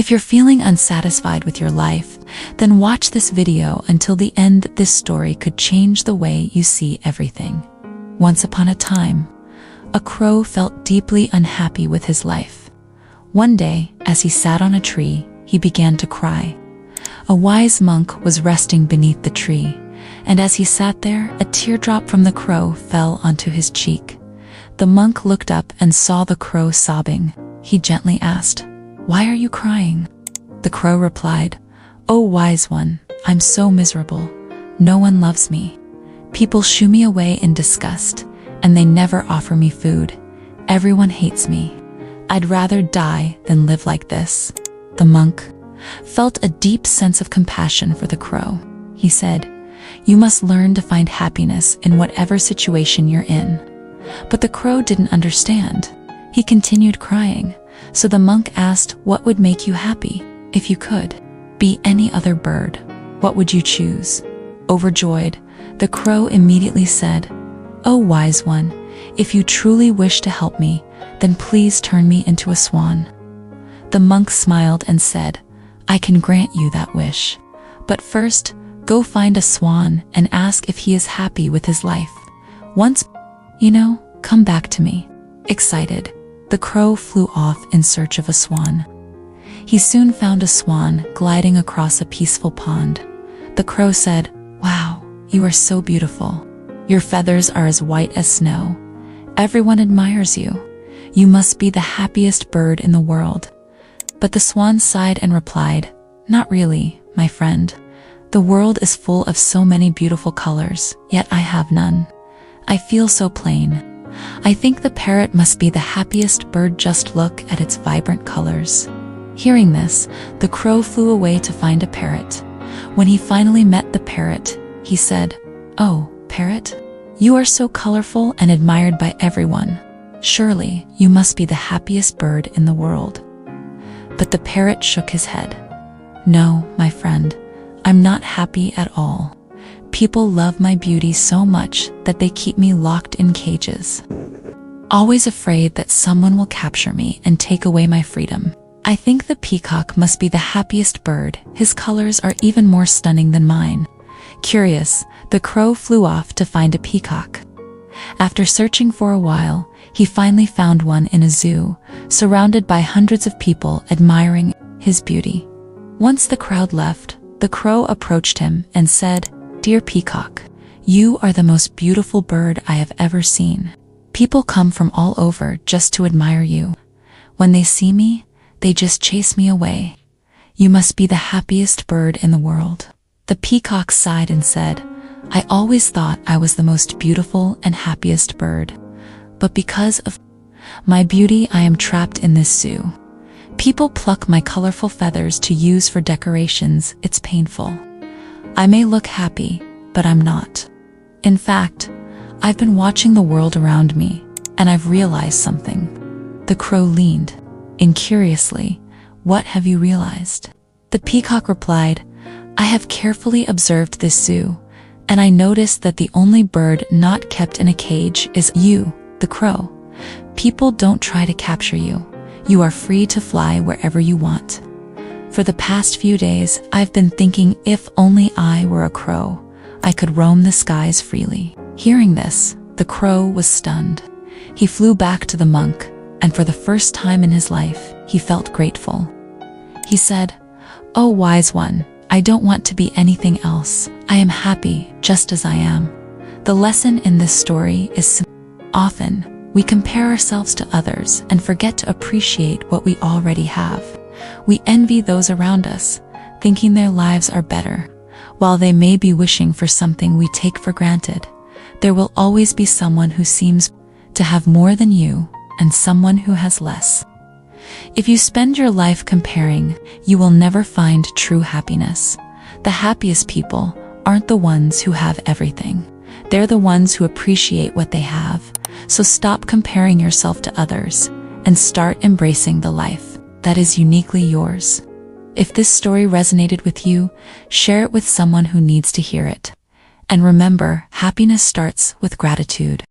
If you're feeling unsatisfied with your life, then watch this video until the end. This story could change the way you see everything. Once upon a time, a crow felt deeply unhappy with his life. One day, as he sat on a tree, he began to cry. A wise monk was resting beneath the tree, and as he sat there, a teardrop from the crow fell onto his cheek. The monk looked up and saw the crow sobbing. He gently asked, "Why are you crying?" The crow replied, "Oh, wise one, I'm so miserable. No one loves me. People shoo me away in disgust, and they never offer me food. Everyone hates me. I'd rather die than live like this." The monk felt a deep sense of compassion for the crow. He said, "You must learn to find happiness in whatever situation you're in." But the crow didn't understand. He continued crying. So the monk asked, "What would make you happy? If you could be any other bird, what would you choose?" Overjoyed, the crow immediately said, "Oh, wise one, if you truly wish to help me, then please turn me into a swan." The monk smiled and said, "I can grant you that wish. But first, go find a swan and ask if he is happy with his life. Once, come back to me." Excited, the crow flew off in search of a swan. He soon found a swan gliding across a peaceful pond. The crow said, "Wow, you are so beautiful. Your feathers are as white as snow. Everyone admires you. You must be the happiest bird in the world." But the swan sighed and replied, "Not really, my friend. The world is full of so many beautiful colors, yet I have none. I feel so plain. I think the parrot must be the happiest bird. Just look at its vibrant colors." Hearing this, the crow flew away to find a parrot. When he finally met the parrot, he said, "Oh, parrot, you are so colorful and admired by everyone. Surely you must be the happiest bird in the world." But the parrot shook his head. "No, my friend, I'm not happy at all. People love my beauty so much that they keep me locked in cages, always afraid that someone will capture me and take away my freedom. I think the peacock must be the happiest bird. His colors are even more stunning than mine." Curious, the crow flew off to find a peacock. After searching for a while, he finally found one in a zoo, surrounded by hundreds of people admiring his beauty. Once the crowd left, the crow approached him and said, "Dear peacock, you are the most beautiful bird I have ever seen. People come from all over just to admire you. When they see me, they just chase me away. You must be the happiest bird in the world." The peacock sighed and said, "I always thought I was the most beautiful and happiest bird. But because of my beauty, I am trapped in this zoo. People pluck my colorful feathers to use for decorations. It's painful. I may look happy, but I'm not. In fact, I've been watching the world around me, and I've realized something." The crow leaned in curiously. "What have you realized?" The peacock replied, "I have carefully observed this zoo, and I noticed that the only bird not kept in a cage is you, the crow. People don't try to capture you. You are free to fly wherever you want. For the past few days, I've been thinking if only I were a crow, I could roam the skies freely." Hearing this, the crow was stunned. He flew back to the monk, and for the first time in his life, he felt grateful. He said, "Oh, wise one, I don't want to be anything else. I am happy just as I am." The lesson in this story is simple. Often, we compare ourselves to others and forget to appreciate what we already have. We envy those around us, thinking their lives are better, while they may be wishing for something we take for granted. There will always be someone who seems to have more than you, and someone who has less. If you spend your life comparing, you will never find true happiness. The happiest people aren't the ones who have everything. They're the ones who appreciate what they have. So stop comparing yourself to others, and start embracing the life that is uniquely yours. If this story resonated with you, share it with someone who needs to hear it. And remember, happiness starts with gratitude.